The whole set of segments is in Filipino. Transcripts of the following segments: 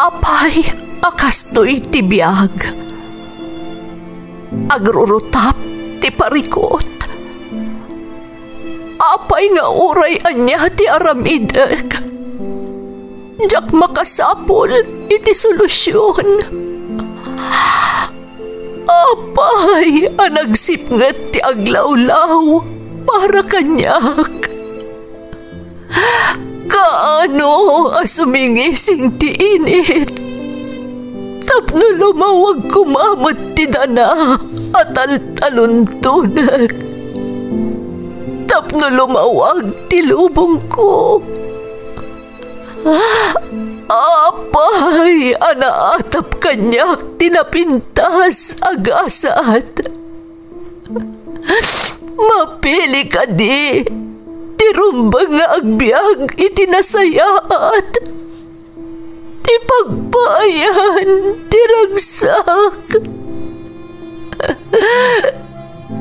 Apay, akastoy ti biyag. Agrurutap ti parikot. Apay nga uray anya ti aramidek. Jak makasapol iti solusyon. Apay, anagsipnget ti aglawlaw para kanyak. Kaano asumingising ti init. Tapno lumawag kumamot ti dana at taluntunak. Tapno lumawag ti lubong ko. Apay, anaatap kanyak tinapintas agasat. Mapili ka di, tirumbang nga agbyag itinasayaat. Ti pagpayan, tiragsak.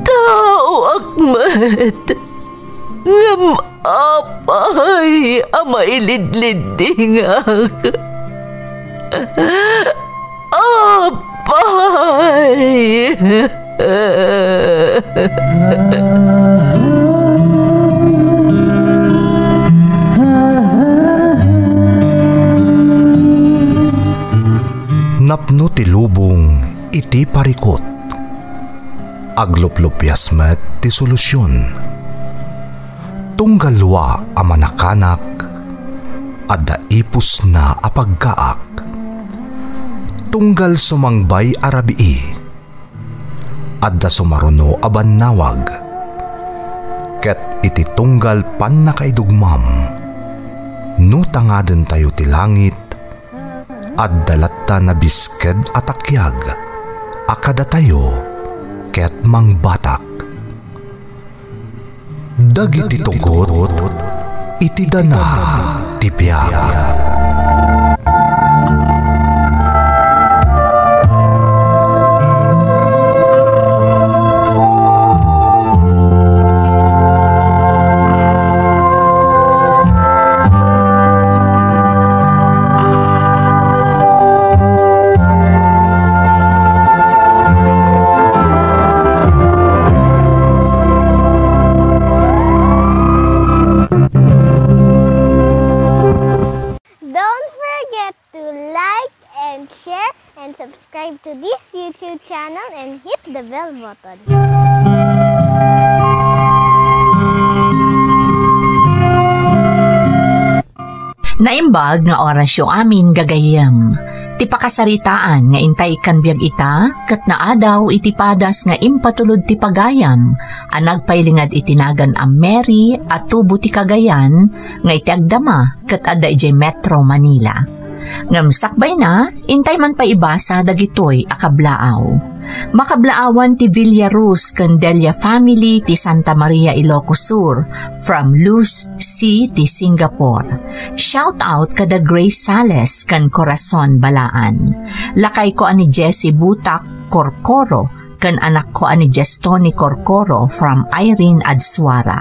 Tao akmat, ngam apay, amailidlidingak. Apay. Napno ti lubong iti parikot. Agluplupyas met ti solusyon. Tunggalwa a manakanak adda ipus na apagkaak. Tunggal sumangbay arabii adda sumaruno a bannawag. Ket iti tunggal pan nakaidugmam no tangaden tayo ti langit adda latta na bisked atakyag akada tayo ket mangbatak. Dagiti tugot iti dana ti biag. Subscribe to this YouTube channel and hit the bell button. Naimbag nga orasyo amin gagayam. Ti pakasaritaan nga intay kan biag ita, kat naadaw iti padas nga impatulod ti pagayam, anagpailingad itinagan a Mary at tubo ti Cagayan, nga iti agdama, kat ada iti Metro Manila. Ngam sakbay na, intay man pa ibasa dagitoy akablaaw. Makablaawan ti Villaruz ken Delia family ti Santa Maria Ilocos Sur from Luz C ti Singapore. Shout out kada Grace Sales ken Corazon Balaan. Lakay ko ani Jessie Butak Corcoro kan anak ko ani Jestoni Corcoro from Irene Adsuara.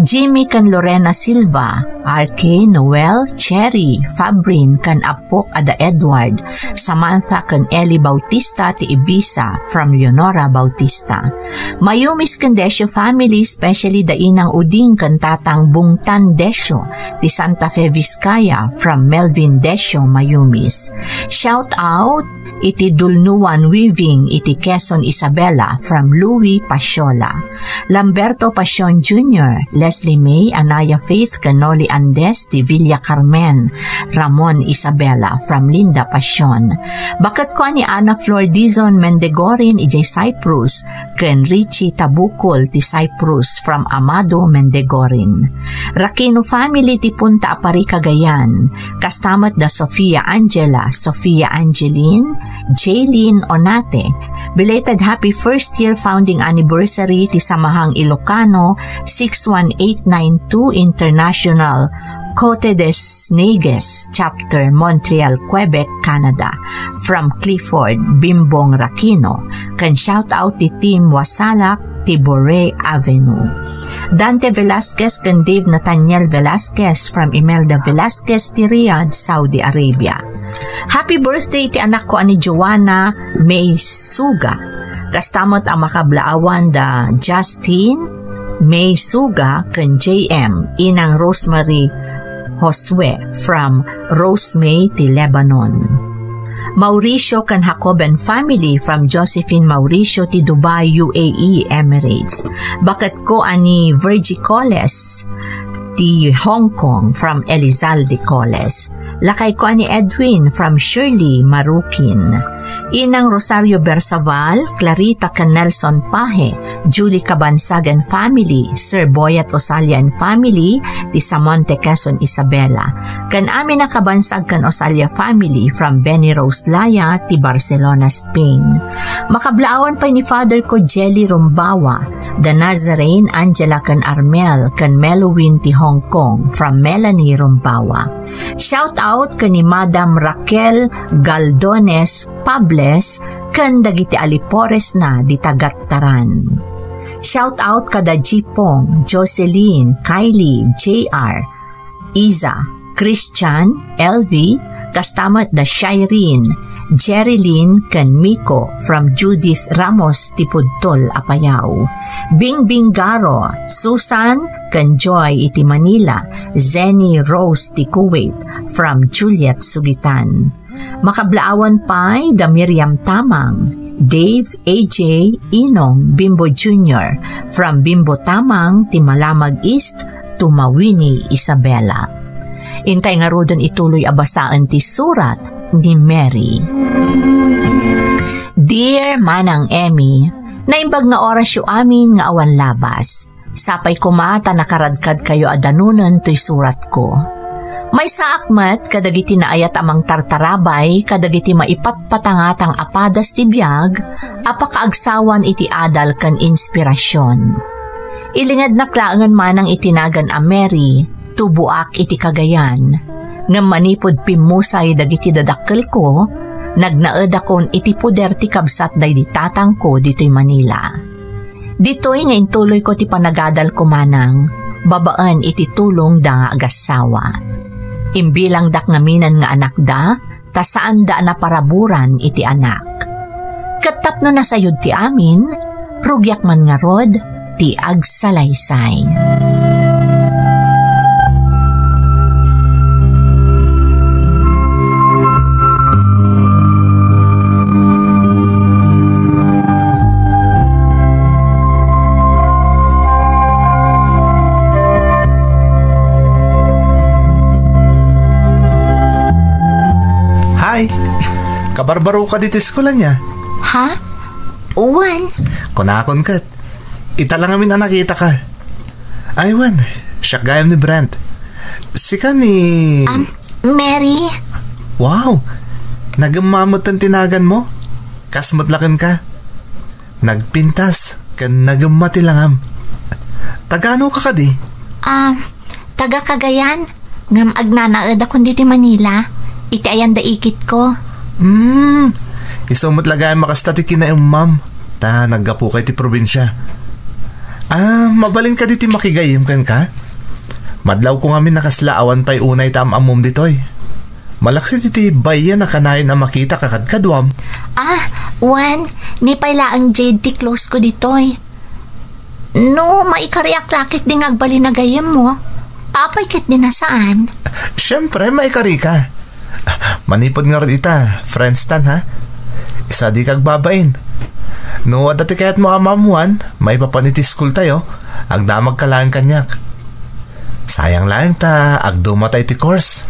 Jimmy kan Lorena Silva, RK Noel Cherry Fabrin kan Apok Ada Edward, Samantha kan Eli Bautista ti Ibiza from Leonora Bautista. Mayumis kan Desio family, especially da inang uding kan tatang Bungtan Desio ti Santa Fe Vizcaya from Melvin Desio Mayumis. Shout out iti Dulnuan Weaving iti Quezon Isabela from Louis Pasiola. Lamberto Pasion Jr., Leslie May, Anaya Faith Canoli Andes ti Villa Carmen, Ramon Isabela from Linda Pasion. Bakat ko ni Ana Flor Dizon Mendegorin iti Cyprus ken Richie Tabukol ti Cyprus from Amado Mendegorin. Rakino family ti Punta Apari Cagayan, kastamat da Sofia Angela, Sofia Angeline, Jaylene Onate. Belated happy first year founding anniversary ti Samahang Ilocano 61892 International Côte des Neiges, Chapter, Montreal, Quebec, Canada. From Clifford Bimbong Rakino. Kan shout out ti Team Wasalak, Tibore Avenue. Dante Velasquez kan Dave Nathaniel Velasquez from Imelda Velasquez ti Riyadh, Saudi Arabia. Happy birthday ti anak ko ani Joanna May Suga. Kastamot ang makablaawan da Justin May Suga kan JM inang Rosemary Josue from Rosemay ti Lebanon. Mauricio kan Jacoben family from Josephine Mauricio ti Dubai, UAE, Emirates. Bakat ko ani Virgie Coles ti Hong Kong from Elizalde Coles. Lakay ko ani Edwin from Shirley, Marukin. Inang Rosario Bersaval, Clarita kan Nelson Pahe, Julie Cabansagan family, Sir Boyat Osalia and family, ti Samonte, Quezon, Isabela. Kan amin na Cabansag kan Osalia family from Benny Rose Laya, ti Barcelona, Spain. Makablaawan pa ni Father ko Jelly Rumbawa, the Nazarene Angela kan Armel, kan Melowin ti Hong Kong from Melanie Rumbawa. Shout out kan ni Madam Raquel Galdones Pables kan dagiti Alipores na di Tagat-Taran. Shout out kada Jipong, Jocelyn, Kylie, JR, Iza, Christian, LV, kastamat da Shireen, Jerilyn kan Miko from Judith Ramos ti Pudtol, Apayao. Bingbing Garo, Susan kan Joy iti Manila, Zenny Rose ti Kuwait from Juliet Sugitan. Makablaawan pa'y da Miriam Tamang, Dave, AJ, Inong, Bimbo Jr. from Bimbo Tamang ti Malamag East, Tumawini, Isabela. Intay nga rodon ituloy abasaan ti surat ni Mary. Dear Manang Emmy, naimbag nga oras yu amin nga awan labas. Sapay kumata nakaradkad kayo adanunan to'y surat ko. May saakmat kadagiti naayat amang tartarabay kadagiti maipatpatangatang apadas ti biag apakaagsawan iti adal kan inspirasyon. Ilingad na klaangan manang itinagan a Mary tubuak iti Cagayan ngam manipod pimusay dagiti dadakkel ko nagnaed akon iti puder ti kabsat day di tatang ko dito'y Manila. Dito'y nga intuloy ko ti panagadal ko manang babaan iti tulong da nga agasawa. Imbilang dak ngaminan nga anak da, tasaan da na paraburan iti anak. Katapno na sayod ti amin, rugyak man nga rod, ti agsalaysay. Kabarbaro ka dito eskwela niya. Ha? Uwan? Kunakon kat. Ita lang amin na nakita ka. Aywan, siya gayam ni Brent. Sika ni... Mary? Wow, nagamamot ang tinagan mo. Kasmutlakan ka. Nagpintas, kan nagamati langam. Tagano ka di? Taga Cagayan. Ngam agnanaed akong dito Manila. Iti ayan da ikit ko. Isumot lagay makastati kina yung ma'am. Ta, naggapo kay ti probinsya. Mabalin ka diti makigayim kan ka? Madlaw ko ngamin nakaslaawan pa'y unay tamamom ditoy. Malaksi diti bayan na kanayin na makita kakadkadwam. Wan, ni pala ang jade ti close ko ditoy. No, maikariak lakit ding agbali na gayam mo. Apay kit din na saan? Siyempre, maikari ka. Manipod nga rin ita, friends tan ha? Isa di kag babain. No, dati kaya't mo amamuan, may papaniti school tayo, agdamag kalaan kanyak. Sayang lang ta, agdumatay ti course.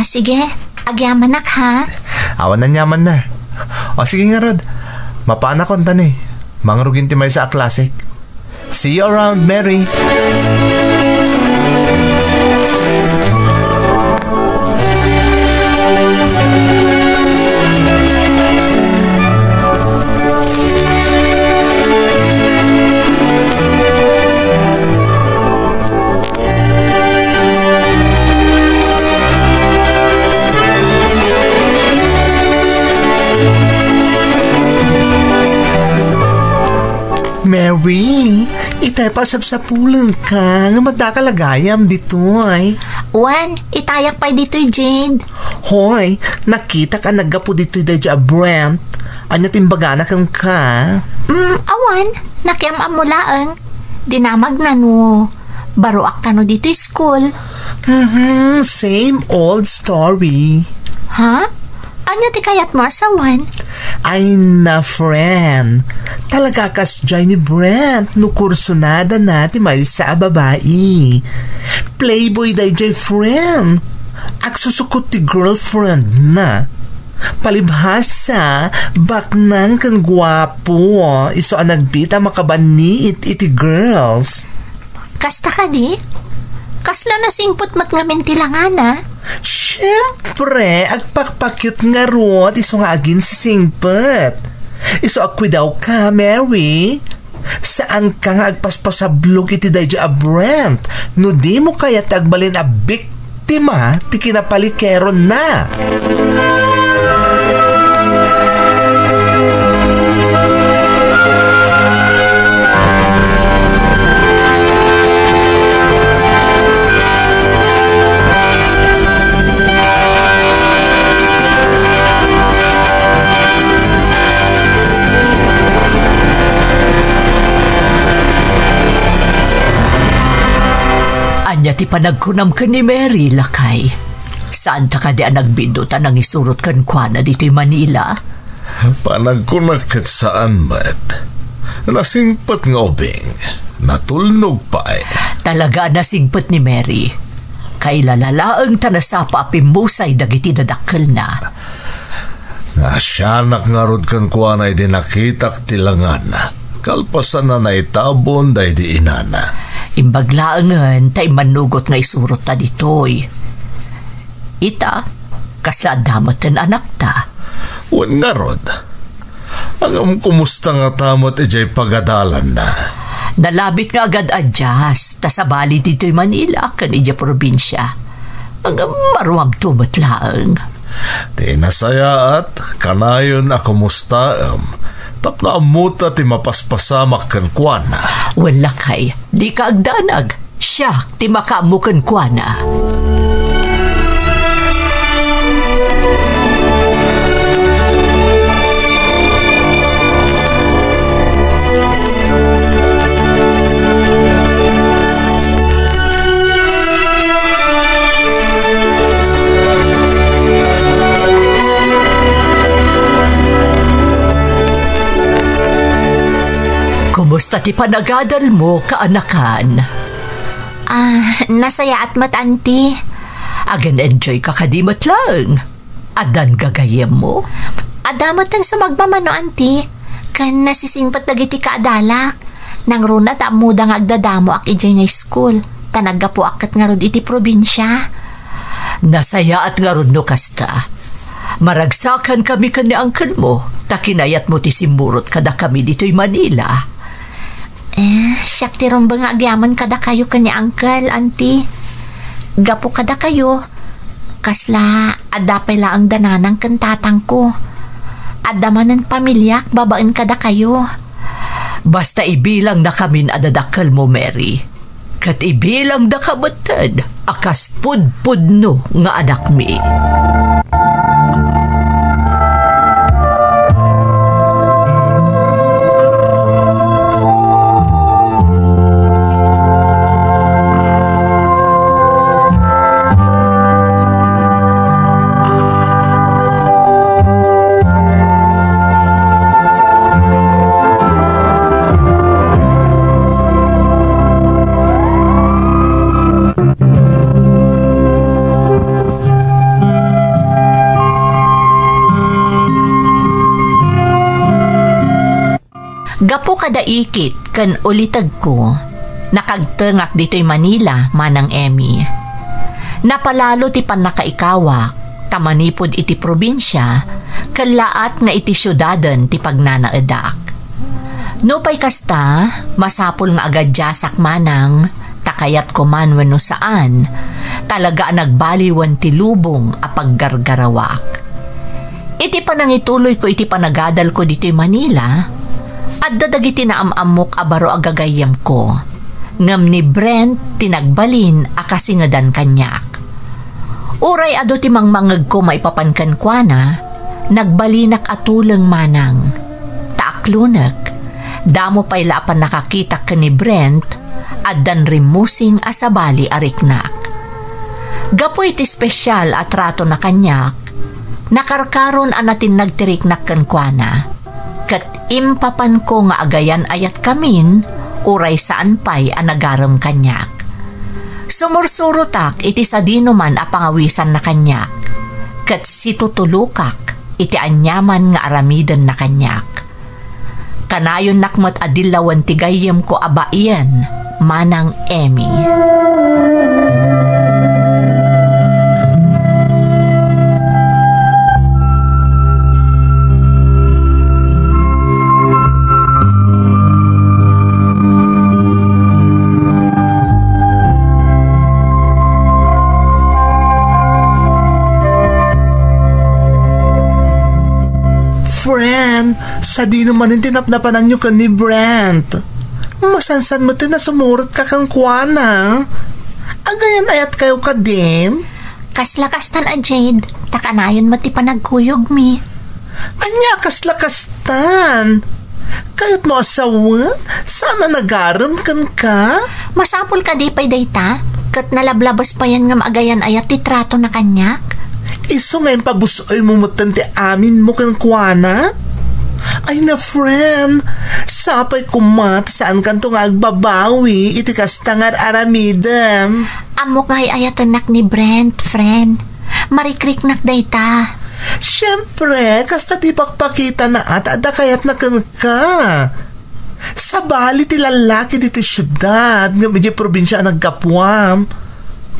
Sige, agyamanak ha? Awan na nyaman na. Sige nga Rod, mapana kon tan eh. Mangrugin ti may sa classic. See you around, Mary. Mary, itay pasab sa pulang ka nga madakalagayam dito ay. Juan, itayak pa dito Jade. Hoy, nakita ka naggapo dito dadya Brent. Anya timbagana kang ka? Awan, nakiamam mo laang. Dinamag na no. Baroak ka no dito school. Same old story. Ha? Anya ti kayat mo asawan? Ay na, friend. Talaga kas dyan ni Brent no kursunada natin may sa babae. Playboy day jay friend. Agsusukot ti girlfriend na. Palibhasa, baknang kang gwapo. Iso ang nagbita makabani iti girls. Kasta ka di? Kasla na singpot mat nga mentilangan ha? Siyempre, agpakpakyut nga rot. Iso nga agin si singpot. Iso akwi daw ka, Mary. Saan ka nga agpaspasablog iti dadya a Brent? No di mo kaya tagbalin a biktima ti kinapalikero na. Anya ti panagkunam ka ni Mary, lakay. Saan ta ka di nagbindutan ang isurot kan kwa na dito Manila? Panagkunak kat saan, mat? Nasingpat nga obing. Natulnog pa eh. Talaga nasingpot ni Mary. Kailalalaang tanasapa apimusay dagiti dadakkel na. Nasyanak nga rod kan kwa na idinakitak tilangan. Kalpasan na naitabon day di inana. Imbaglaangan tay manugot nga isurot ta ditoy. Ita, kasla damot ten anak ta. Wan nga rod. Ang kumusta nga tamot ijay pagadalan na. Nalabit nga agad adjas, tasabali dito'y Manila, kan ija probinsya. Ang maruam tumot laang. Di nasaya at kanayon a kumusta tapna amuta ti mapaspasamak kan kuana. Wala kay, di ka agdanag. Siya, ti makamukan kuana. Kumusta ti panagadal mo, kaanakan? Nasaya at matanti. Agan enjoy ka kadimat lang. Adan gagayem mo? Adamot ang sumagmamano, anti. Kan nasisingpat dagiti kaadalak. Nang runa ta muda nga agdadamo ak ijay nga school. Tanaga po akat nga rod iti probinsya. Nasaya at nga rod no kasta. Maragsakan kami ka ni uncle mo. Takinayat mo ti simurot kada kami dito'y Manila. Siyak ti ron ba nga agyaman kada kayo kanya uncle, auntie? Gapo kada kayo. Kasla, adapay la ang dananang kantatang ko. Adamanan pamilyak, babaan kada kayo. Basta ibilang na kamin adadakal mo, Mary. Kat ibilang na kamatad, akas pudpudno nga anak mi. Gapo kada ikit kan ulitag ko, nakagtengak dito'y Manila manang Emmy. Napalalo ti panakaikawak, tamanipod iti probinsya, kanlaat nga iti syudadan ti pagnanaadak. No pa'y kasta, masapul nga agad jasak manang, takayat ko man wano saan, talaga nagbaliwan ti lubong a paggargarawak. Iti panangituloy ko iti panagadal ko dito'y Manila, At dadagiti na amok abaro agagayam ko. Ngam ni Brent tinagbalin akasingadan kanyak. Uray ado ti mangmangag ko maipapankan kwa na, nagbalinak atuleng manang. Taaklunak, damo pa'y lapan nakakita ka ni Brent at dan rimusing asabali ariknak. Gapoy ti spesyal at rato na kanyak, nakarkaron anatin nagtiriknak kan kwa na. Kat impapan ko nga agayan ayat kamin, uray saan pa'y anagaram kanyak. Sumursurutak iti sa dinuman a pangawisan na kanyak, kat situtulukak iti anyaman nga aramidan na kanyak. Kanayon nakmat adilawan ti gayem ko abaian, manang Emmy. Friend, sa di naman yung tinapnapanan nyo ka ni Brent. Masansan mo na sumurot ka kang kuwana. Agayan ayat kayo ka din. Kaslakastan a Jade, takanayon mo ti panagkuyog mi. Anya kaslakastan? Kayat mo asawa? Sana nagaram kan ka? Masapol ka di pa'y dayta, kat nalablabas pa yan nga maagayan ayat ti trato na kanyak. Iso ngayon pabusoy mo mutan ti amin mo kan kuwana? Ay na friend, sapay kumat saan kanto nga agbabawi iti kastangar aramidem. Amok nga'y ayatanak ni Brent, friend. Marikriknak dayta. Siyempre, kasta ti pakpakita na at ada kayat na kan ka. Sa bali ti lalaki dito syudad, nga medyo probinsya nagkapwam.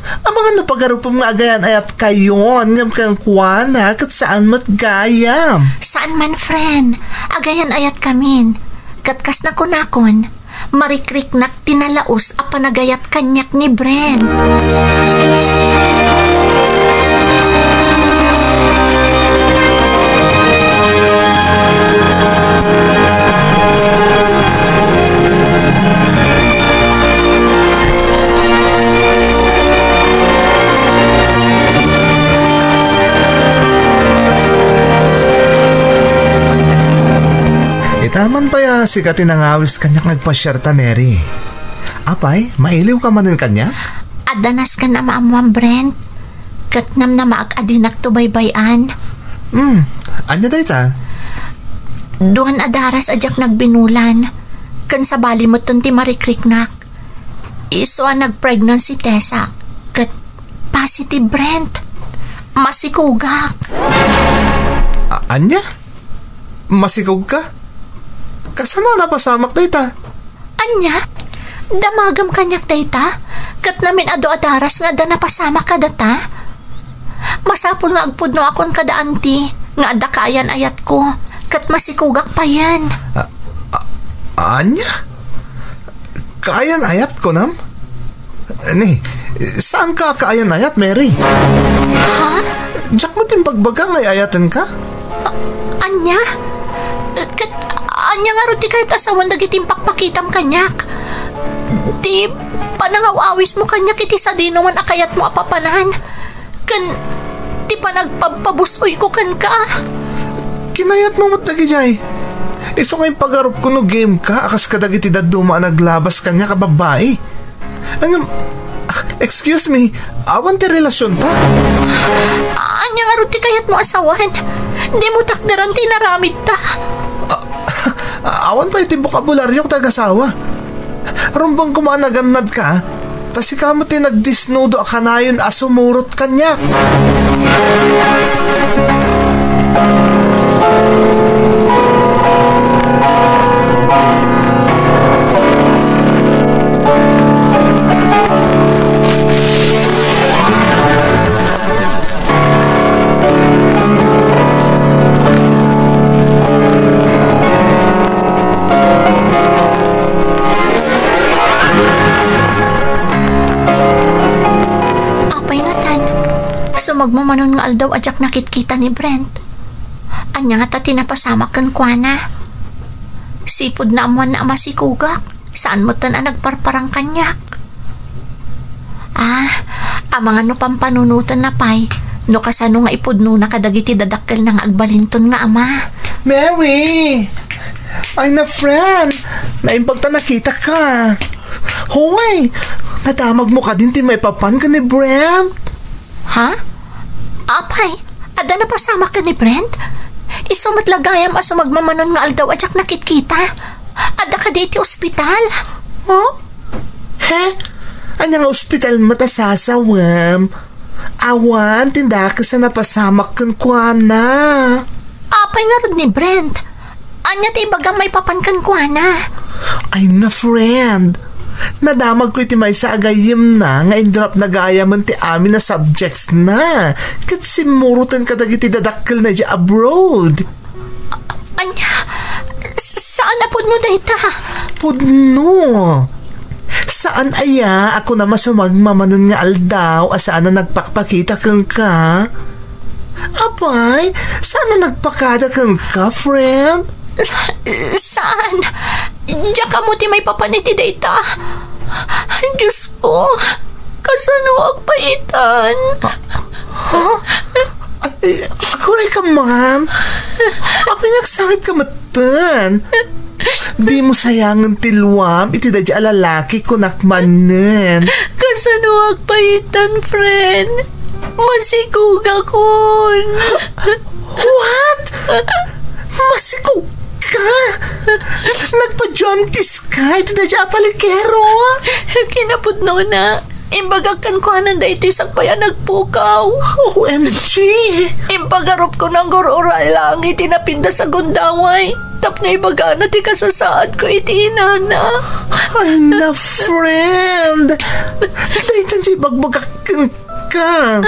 Ang mga napagarupang nga agayan ayat kayon ngam kang kuwana kat saan matgayam. Saan man, friend? Agayan ayat kamin. Katkas na kunakon, marikriknak tinalaos a panagayat kanyak ni Brent. Taman pa ya si katinangawis kanyak nagpasyerta Mary. Apay, mailiw ka man din kanya? Adanas ka na maamuang Brent. Katnam na maag-adinak to baybayan. Anya day ta? Doon adaras ajak nagbinulan. Kan sa bali mo ti marikriknak. Iso ang nag-pregnancy tesa. Kat positive Brent. Masikugak. Anya? Masikog ka? Kasano napasamak dayta? Anya? Damagam kanyak dayta? Kat namin ado adaras nga da napasamak ka data? Masapol nga agpudno akon kada anti nga ada kayan ayat ko. Kat masikugak pa yan. Anya? Kaayan ayat ko nam? Ni, saan ka kaayan ayat, Mary? Ha? Diyak mo timbagbaga ngay ayatan ka? Anya? Kat anya nga ro ti kahit asawan dagitim pakpakitam kanyak. Di panangawawis mo kanyak iti sa di naman akayat mo apapanan. Kan di pa nagpabusoy ko kan ka. Kinayat mo matagi jay. Iso ngayong pagarup ko no game ka, akas ka dagiti daduma naglabas kanya ka babae. Ano, excuse me, awan ti relasyon ta? Anya nga ro ti kayat mo asawan. Di mo takdaran tinaramid ta. Awan pa iti bokabularyo tagasawa. Rumbang kumanaganad ka, tas ikaw mo nagdisnudo akanayon asumurot kanya. Magmamanon nga aldaw ajak nakitkita ni Brent. Anya nga ta tinapasamak kan kuana. Sipod na amuan na masikugak. Saan mo tan nagparparang kanyak? Ang mga no pampanunutan na pay. No kasano nga ipudno na kadagiti dadakkel ng agbalinton nga ama. Mary! Ay na, friend! Naimbagta nakita ka. Hoy! Nadamag mo ka din ti may papan ka ni Brent. Ha? Apay, ada na pasama ka ni Brent? Isumat lagayam aso magmamanon nga aldaw at yak nakitkita. Ada ka di iti ospital. Huh? He? Anya nga ospital matasasawam? Awan, tinda ka sa napasamak kan kuana. Apay nga rod ni Brent. Anya ti bagang may papankan kuana. Ay na, friend. Nadamag ko iti may sa agayim na nga indrop na gayaman ti amin na subjects na. Kat simurutan ka dagiti dadakkel na di abroad. Anya, saan na pudno dayta? Pudno. Saan aya ako na masumagmamanon nga aldaw asaan na nagpakpakita kang ka? Abay, saan na nagpakada kang ka, friend? Saan? Diyan ka mo ti may papaniti dayta. Diyos ko, kasano agpaitan? Ha? Ay, ako rin ka man. Ako nagsakit ka matan. Di mo sayangan tilwam, iti da di alalaki ko nakmanen. Kasano agpaitan, friend? Masiguga kon. What? Masikog ka? Nagpa-jauntis ka? Ito na dyan palikero? Kinapudno na. Imbagakan ko hanan da ito sakpaya nagpukaw. OMG! Imbagarup ko ng gururay lang itinapinda sa gundaway. Tap na ibaga na ti kasasaad ko iti inana. Ay na, friend! Dahil tansi bagbagakan ka.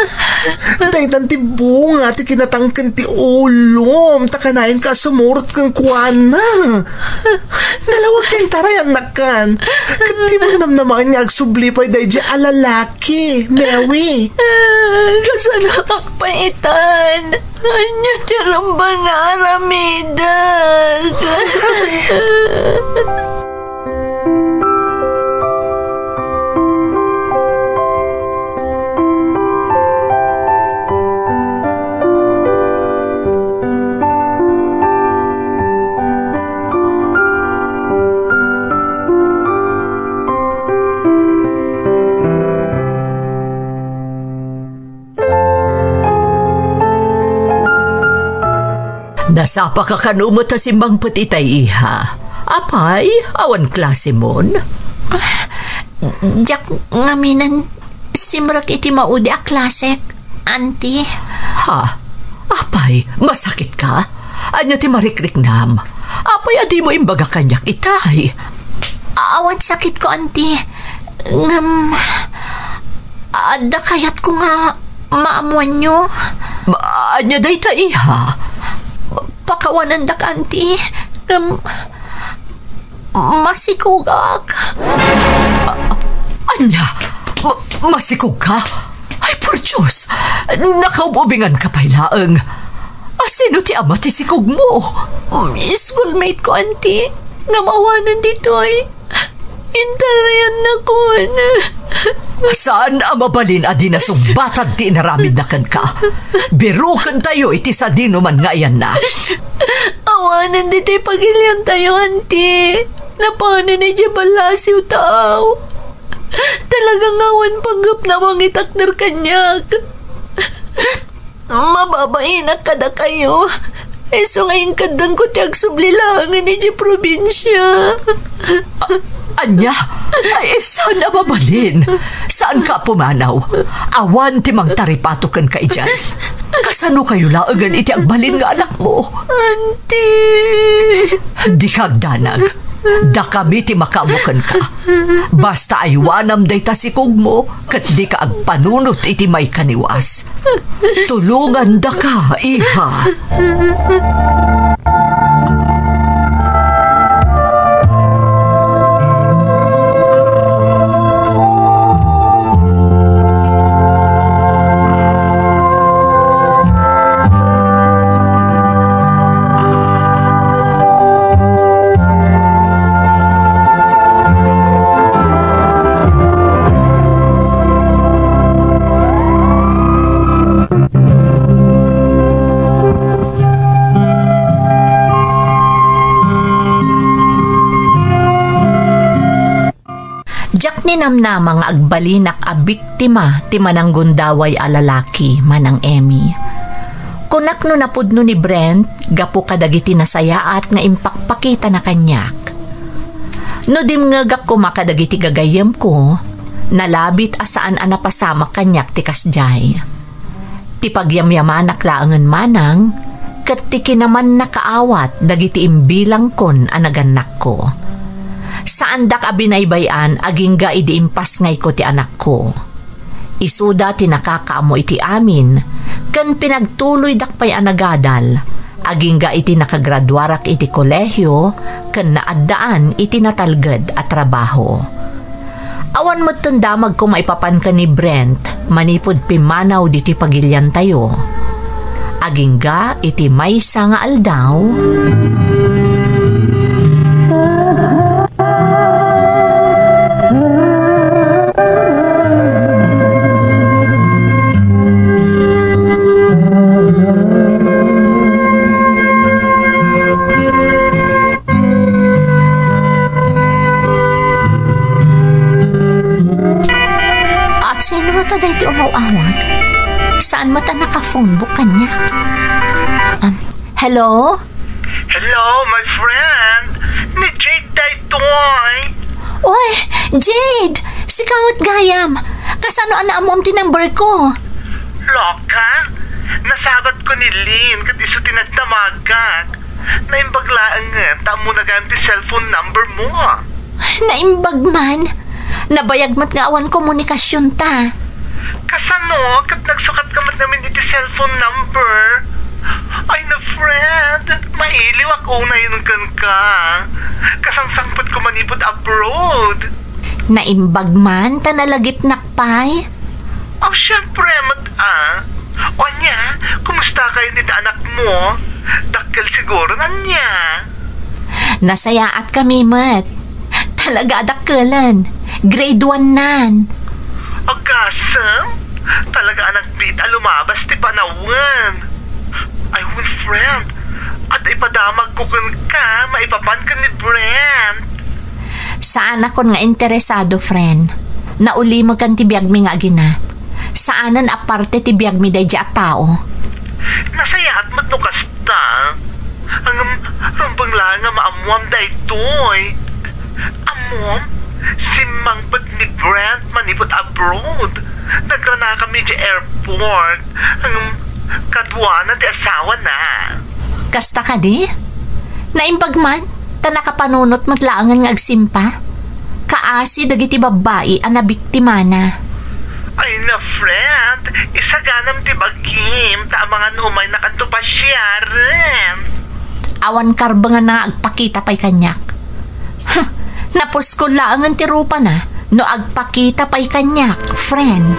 Dahil ti bunga ti kinatangkan ti ulom. Takanayin ka sumurot kang kuana. Nalawag kang tarayan na kan. Kati mo namnaman niya agsublipay dahil di alalaki. Mary. Kasano akpaitan? Anya tiramba nga aramidag. Nasapa ka kanumot na simbang patitay iha. Apay, awan klase mon. Diyak ngaminan simrak iti maudi a klasek, auntie. Ha? Apay, masakit ka? Anya ti marikriknam. Apay, adi mo imbaga kanyak itay. Awan sakit ko, auntie. Ada kayat ko nga maamuan nyo. Anya day ta iha? Pakawanan dak, auntie. Masikugak. Anya? Masikog ka? Ay, por Diyos! Nakaububingan ka pa'y laeng. Sino ti ama ti sikog mo? Schoolmate ko, auntie. Nga mawanan dito ay. Intarayan na ko na. Saan amabalin adi na sumbatan ti inaramid na kan ka? Birukan tayo iti sa dino man nga yan na. Awanan dito'y pagilian tayo, auntie. Napanan ni Jabalasiw tao. Talagang awan panggap na wangit akner kanyak. Mababain na kada kayo. So ngayon kadang ko tiyag sublilangan ni di probinsya. Anya? Ay, saan na mabalin? Saan ka pumanaw? Awan timang taripatokan ka dyan. Kasano kayo laagan iti agbalin nga anak mo? Auntie! Di kagdanag. Da kami ti makamukan ka. Basta aywanam day tasikog mo, kat di ka agpanunot iti may kaniwas. Tulungan da ka, iha. Naninamnamang agbalinak a biktima ti manang gundaway a lalaki manang Emmy. Kunak no napudno ni Brent, gapo kadagiti nasayaat nga impakpakita na kanyak. No dimngagak ko makadagiti gagayem ko, nalabit asaan a napasama kanyak ti kasjay. Ti pagyamyamanak laangan manang, ket ti kinaman nakaawat dagiti imbilang kon a naganak ko. Saan dak abinaybayan aging ga idi impas ngay ko ti anak ko. Isuda ti nakakaamo iti amin, ken pinagtuloy dak pay anagadal, aging ga iti nakagradwarak iti kolehyo, ken naaddaan iti natalged a trabaho. Awan mo't tundamag ko maipapan ka ni Brent, manipod pimanaw diti pagilyan tayo. Aging ga iti maysa nga aldaw, Di umaw-awag. Saan mo ta naka-phone book kanya? Hello? Hello, my friend. Ni Jade daytoy. Oy, Jade! Si Kawat Gayam. Kasano anaamom ti number ko? Loka? Nasabat ko ni Lynn kat iso tinagdamagak. Naimbaglaan nga, tamo na ganti cellphone number mo. Naimbag man. Nabayag mat nga awan komunikasyon ta. Kasano, kat nagsukat ka mat namin iti cellphone number. Ay na friend, mailiw ako na yun ka. Kasangsangpot ko manipod abroad. Naimbag man, tanalagip nakpay? Oh, syempre, O niya, kumusta kayo nito anak mo? Dakkel siguro na niya. Nasayaat kami, mat. Talaga dakkelan. Grade 1 nan. Agkasam? Talaga anak bita lumabas ti panawan. Ay, well, friend. At ipadamag ko ka, maipapan ka ni Brent. Saan ako nga interesado, friend? Nauli mo kan tibiyag mi nga gina. Saanan aparte tibiyag mi day at tao? Nasayaat mat no kasta. Ang bangla nga maamuam day toy. Amom? Simangpot ni Brent manipot abroad. Nagrana kami di airport. Ang kadwa na di asawa na. Kasta ka di? Naimbag man? Ta nakapanunot matlaangan nga agsimpa? Kaasi dagiti babae ang nabiktima na. Ay na friend, isa ganam ti bagim ta mga numay nakatupasyaran. Awan karba nga na agpakita pa'y kanyak. Napos ko lang ang tirupa na no agpakita pa'y kanyak, friend.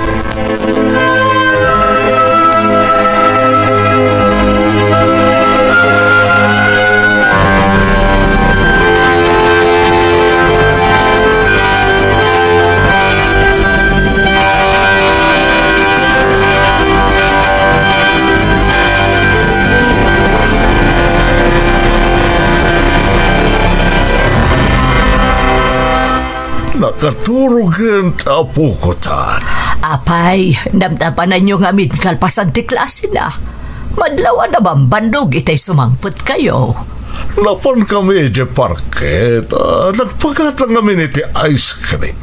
Nakaturugan tapo ko tan. Apay, damdapanan nyo nga min kalpasan ti klase na. Madlawa na bang bandog itay sumangpot kayo? Lapan kami di parket, nagpagatan kami iti ice cream.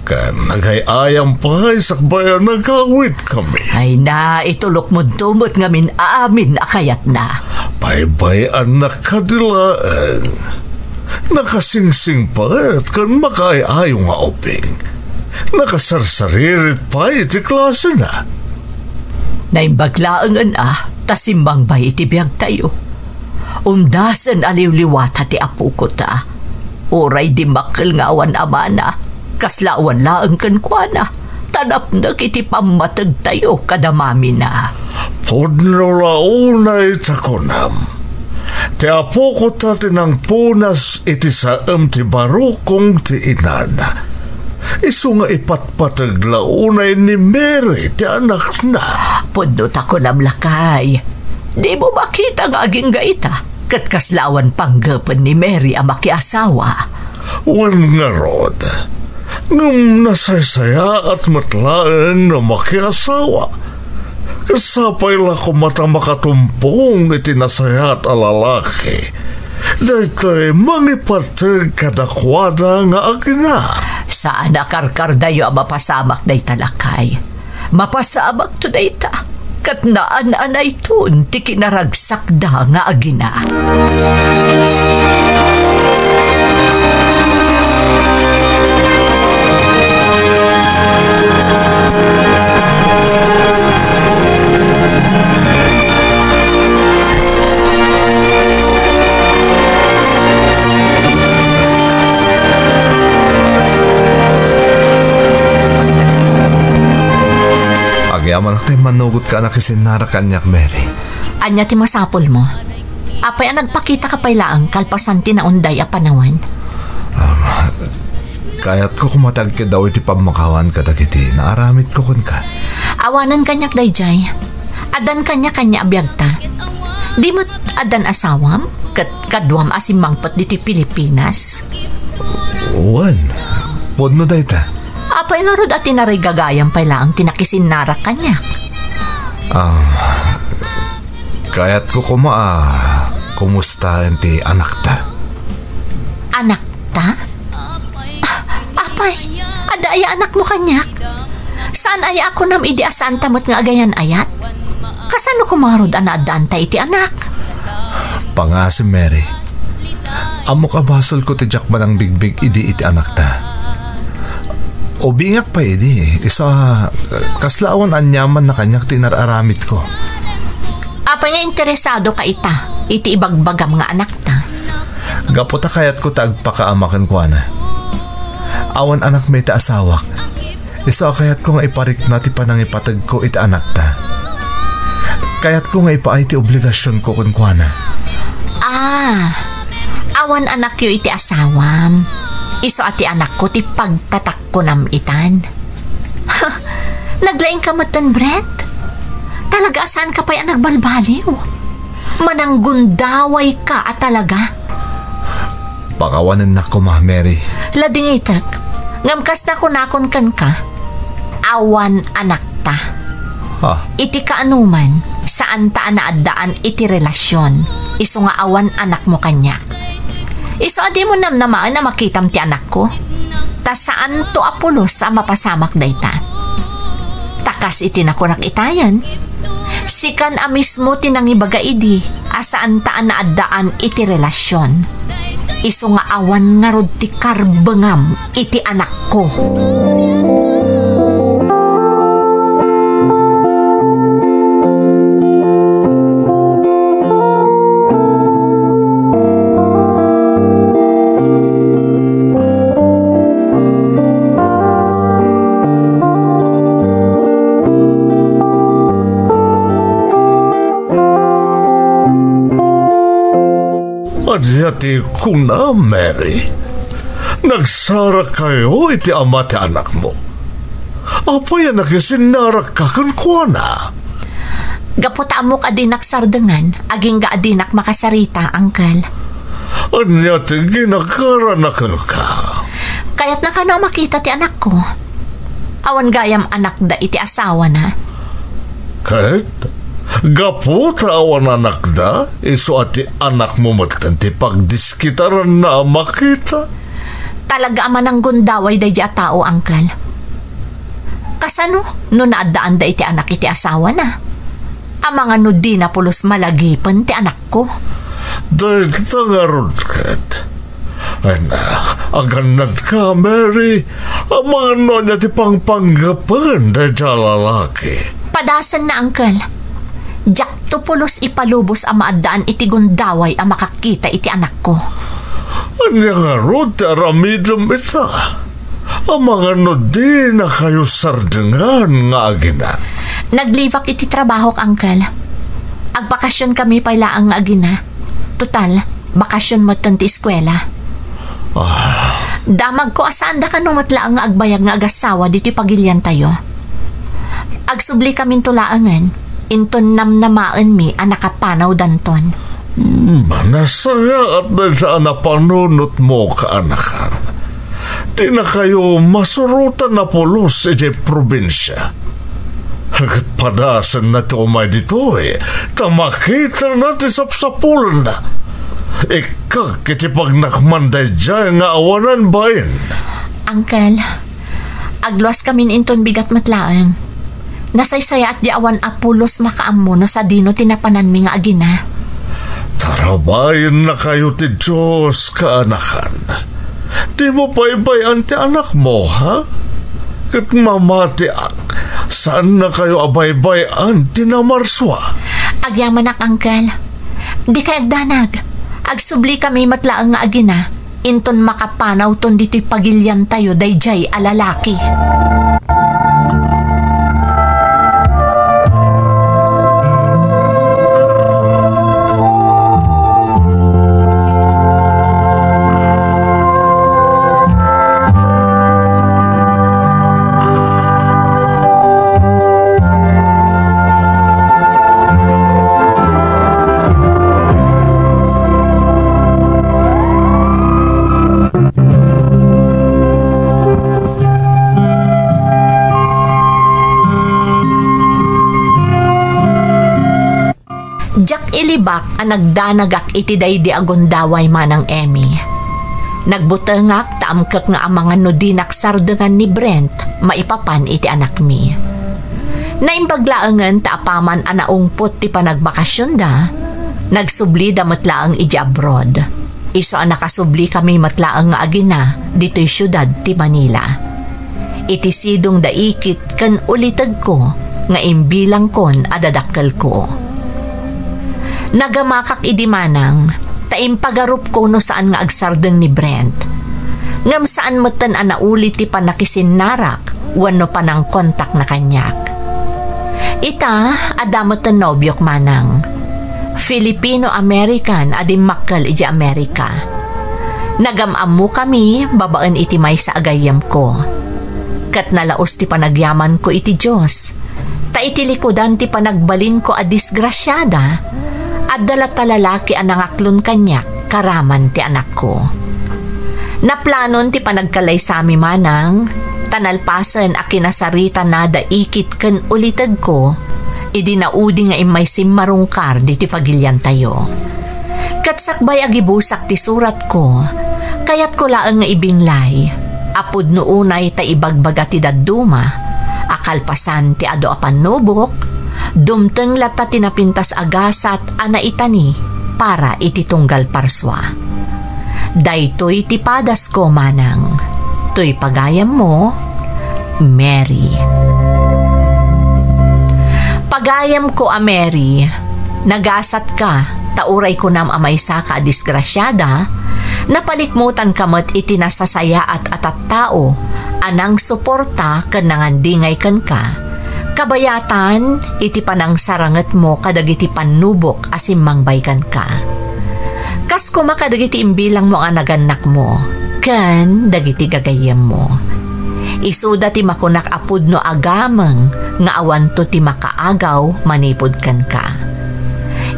Kan naghayayang pa sakbayan nagkawit kami. Ay na, itulok mo tumot nga min amin akayat na. Baybayan na kadilaan. Nakasingsing pa at kan makaayayong nga oping. Nakasarsaririt pa iti klase na. Naimbaglaangan tasimbang ba iti biyag tayo. Undasan aliw-liwata ti apo ko ta. Oray di makil nga awan amana. Kaslaawan laang kankwana. Tanap na kiti pamatag tayo kadamami na. Podno launay takonam. Ti apo ko tati ng punas iti saam ti barukong ti inana. Isu nga ipatpatag launay ni Mary ti anak na. Pudot ako namlakay. Di mo makita nga aging gaita. Kat kaslawan panggapan ni Mary ang makiasawa. Wan nga rod. Ngam nasaysaya at matlaan na makiasawa. Kasapay la ko mata makatumpong iti nasaya at alalaki. Dahil manipatag kadakwada nga agina. Saan akarkar dayo mapasamak day talakay. Mapasamak to day ta. Kat naan-anay tun ti kinaragsak da nga agina. Yaman tayo manugot ka na kisinara kanyak, Mary. Anya ti masapol mo. Apay ang nagpakita ka pailaang kalpasan ti na unday a panawan. Kaya't ko kumatag ka daw iti pamakawan ka dagiti. Naaramit ko kun ka. Awanan kanyak dayjay. Adan kanya abiyagta. Di mo't adan asawam? Kadwam asimangpat diti Pilipinas. Uwan. Wadno day ta. Apay nga rod at tinarigagayang pailaang tinakisinara kanyak. Kaya't ko kumusta ti anak ta? Anak ta? Apay, ada aya anak mo kanyak? Saan aya ako nam idi asaan tamot nga agayan ayat? Kasano kumarod anaadaan ta iti anak? Pangasi, Mary. Amo kabasol ko ti jakman ang bigbig idi iti anak ta. O bingak pa idi. Isa kaslawan anyaman na kanyak tinararamit ko. Apay nga interesado ka ita, iti ibagbagam nga anak ta. Gaputa kayat ko tagpakaamakan ko na. Awan anak may ta asawak. Isa kayat ko nga iparik na ti panang ipatag ko iti anak ta. Kayat ko nga ipaay ti obligasyon ko kun kwa na. Awan anak yo iti asawam. Iso ati anak ko ti pagtatak ko nam itan. Naglaing ka matan, Brent? Talaga saan ka pa'y nagbalbaliw? Mananggundaway ka at talaga. Pakawanan na ko, Mary. Ladingitak, ngamkas na kunakon kan ka. Awan anak ta. Iti kaanuman, saan ta naadaan iti relasyon. Iso nga awan anak mo kanyak. Iso adi mo namnamaan na makitam ti anak ko. Ta saan to apulos sa mapasamak dayta. Takas iti nakunak itayan. Sikan a mismo tinangibaga idi asaan taan naadaan iti relasyon. Iso nga awan nga rod ti karbengam iti anak ko. Adyati ko na, Mary. Nagsara kayo iti ama ti anak mo. Apa yan nakisinara ka kankwa na? Gaputa mo ka dinak sardengan, aging ga dinak makasarita, angkal. Anya ti ginagkaranakan ka? Kaya't na ka na makita ti anak ko. Awan gayam anak da iti asawa na. Kahit? Gapo awan anak da, iso ati anak mo matanti pagdiskitaran na makita. Talaga aman ang gundaway da diya tao, angkal. Kasano, no naadaan da iti anak iti asawa na. Amang ano di na pulos malagipan ti anak ko. Dahil tangarod kat. Ay na, aganad ka, Mary. Amang ano niya ti pangpanggapan da diya lalaki. Padasan na, angkal. Diyak to pulos ipalubos ang maadaan iti gundaway ang makakita iti anak ko. Anya nga rod, aramidom ita. Ang mga no di na kayo sardengan nga agina. Naglivak iti trabaho, angkal. Agbakasyon kami pailaang nga agina. Total, bakasyon mo ti eskwela. Damag ko asaan da ka numatlaang nga agbayag nga agasawa diti pagilyan tayo. Agsubli kaming tulaangan. Inton namnamaan mi ang nakapanaw danton. Nasaya at na sa napanunot mo kaanakan. Di na kayo masurutan na pulos sa probinsya. Hagat padasan na ito umay dito tamakita natin sapsapulan na. Ika kiti pag nakmanday dyan nga awanan bayan. Uncle, agluas kami inton bigat matlaang. Nasaysaya at di awan apulos makaammo no sa dino tinapanan mi nga agina. Tarabayan na kayo ti Diyos, kaanakan. Di mo pa ibayan ti anak mo, ha? Kat mamati saan na kayo abay-bayan ti namarswa? Agyaman ak, Uncle. Di kay agdanag. Agsubli kami matlaang nga agina. Inton makapanaw ton dito'y pagilyan tayo dayjay alalaki. Jak ilibak ang nagdanagak iti daydi agundaway manang Emmy. Nagbutengak taamkak nga ang mga nudinak sardengan ni Brent maipapan iti anak mi. Naimbaglaangan taapaman anaungpot ti panagbakasyon da, nagsubli da matlaang iti abroad. Iso ang nakasubli kami matlaang nga agina dito'y syudad ti Manila. Iti sidong daikit kan ulitag ko nga imbilang kon adadakkel ko. Nagamakak idimanang, taimpagarup ko no saan nga agsardeng ni Brent. Ngam saan matan anaulit ti panakisin narak, wano pa ng kontak na kanyak. Ita, adamatan nobyok manang. Filipino-American adim makkel iti Amerika. Nagamamu kami, babaan iti may sa agayam ko. Kat nalaos ti panagyaman ko iti Diyos. Ta iti likodan ti panagbalin ko a disgrasyada, at dalata lalaki ang nangaklon kanyak, karaman ti anak ko. Naplanon ti panagkalay sami manang, tanalpasan a kinasarita na daikit kan ulitag ko, idinaudi nga imay simmarungkar di ti pagilyan tayo. Katsakbay agibusak ti surat ko, kayat ko laang nga ibinglay, apud noonay ta ibagbaga ti dadduma, akalpasan ti ado apan nubok, dumteng lata tinapintas agasat ana itani para iti tunggal parswa. Daytoy ti padas ko manang, to'y pagayam mo, Mary. Pagayam ko a Mary, nagasat ka, tauray ko nam amay sa ka disgrasyada, napalikmutan kamot iti nasasaya at atattao, anang suporta kan nangandingay kan ka, kabayatan iti panang saranget mo kadagiti panubok asim mangbaykan ka. Kas kuma kadagiti imbilang mo ang naganak mo, kan dagiti gagayam mo. Isuda ti makunak apud no agamang nga awanto ti makaagaw manipod kan ka.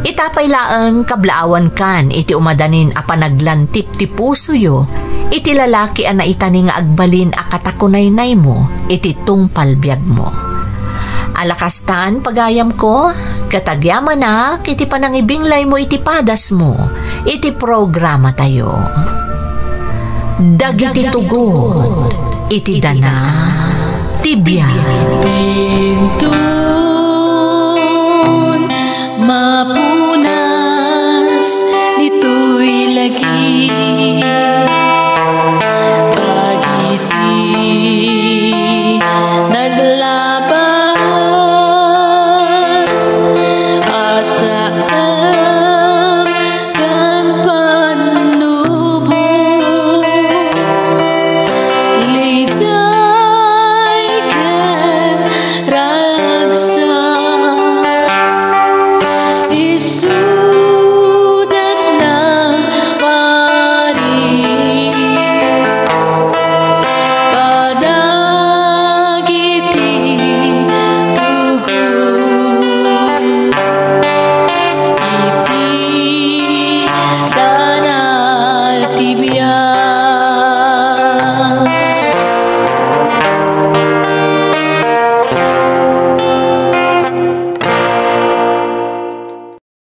Itapay laeng kablaawan kan iti umadanin a panaglantip ti puso yo, iti lalaki a naitani nga agbalin a katakunaynay mo, iti tungpalbiag mo. Alakastan pagayam ko, katagyaman na, iti panangibinglay mo iti padas mo, iti programa tayo. Dagiti tugod, iti dana, tibiyay. Tintun, mapu